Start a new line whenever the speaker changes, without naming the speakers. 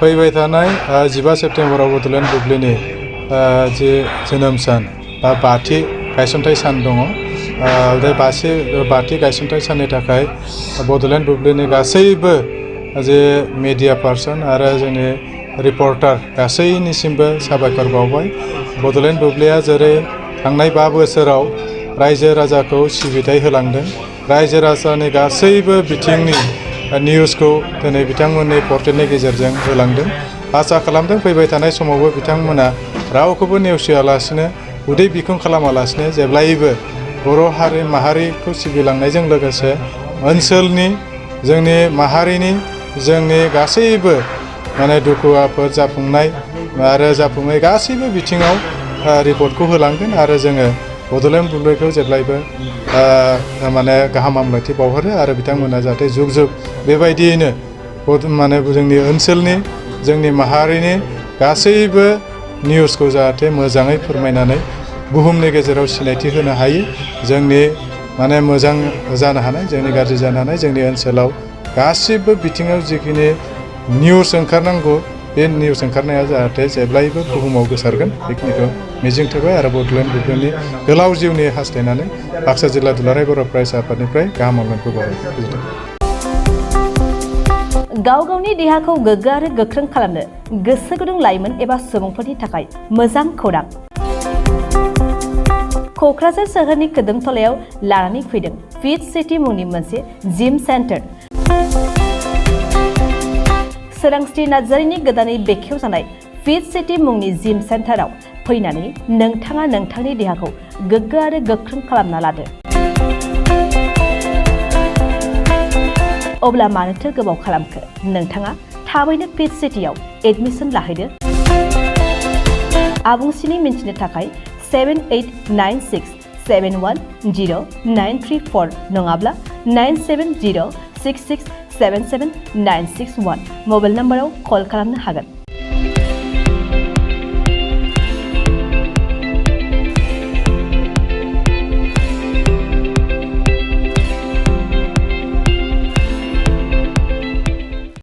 फैबाय थानाय 15 सेप्तेम्बराव बड'लेण्ड बुब्लिनि जे जोनोम सान बा बाथि गायसनथाइ सान दङ। बे बाथि गायसनथाइ साननि थाखाय बड'लेण्ड बुब्लिनि गासैबो जे मिडिया पार्सन आरो जोंनि रिपर्टार गासैनिसिमबो साबायखर बावबाय। बड'लेण्ड बुब्लिया जेरै थांनाय 5 बोसोराव रायजो राजाखौ सिबिथाय होलांदों, रायजो राजानि गासैबो बिथिंनि निउसखौ दिनै बिथांमोननि पर्टेलनि गेजेरजों होलांदों। आसा खालामदों फैबाय थानाय समावबो बिथांमोना रावखौबो नेवसियालासिनो उदै बिखुं खालामालासिनो जेब्लायबो बर' हारि माहारिखौ सिबिलांनायजों लोगोसे ओनसोलनि जोंनि माहारिनि जोंनि गासैबो दुखु आफोद जाफुंनाय आरो जाफुङै गासैबो बिथिङाव रिपर्टखौ होलांगोन आरो जोङो बड'लेण्ड बुब्लिखौ जेब्लायबो गाहाम हामलायथि बावहरो आरो बिथांमोना जाहाथे जुग जुग बेबायदियैनो जोंनि ओनसोलनि जोंनि माहारिनि गासैबो निउसखौ जाहाथे मोजाङै फोरमायनानै बुहुमनि गेजेराव सिनायथि होनो हायो। जोंनि मोजां जानो हानाय, जोंनि गाज्रि जानो हानाय, जोंनि ओनसोलाव गासिबो बिथिङाव जिखिनि निउस ओंखारनांगौ बे निउस ओंखारनाया जाहाथे जेब्लायबो बुहुमाव गोसारगोन बेखिनिखौ मिजिंथिबाय आरो बड'लेण्ड बुब्लिनि गोलाव जिउनि हास्थायनानै बाक्सा जिल्ला दुलाराय बर' फरायसा आफादनिफ्राय गाहाम हामलायनायखौ बावहरो।
गाव गावनि देहाखौ गोग्गो आरो गोख्रों खालामनो गोसो गुदुं लाइमोन एबा सुबुंफोरनि थाखाय मोजां खौरां। क'क्राझार सोहोरनि खोदोमथलायाव लानानै फैदों फिट सिटी मुंनि मोनसे जिम सेन्टार। सोरांस्रि नार्जारिनि गोदानै बेखेवजानाय फिट सिटी मुंनि जिम सेन्टाराव फैनानै नोंथाङा नोंथांनि देहाखौ गोग्गो आरो गोख्रों खालामना लादो। अब्ला मानोथो गोबाव खालामखो? नोंथाङा थाबैनो फिट सिटीआव एडमिसन लाहैदो। आबुंसिनै मिन्थिनो थाखाय 7896710934 नङाब्ला 9706677961 मबाइल नाम्बाराव कल खालामनो हागोन।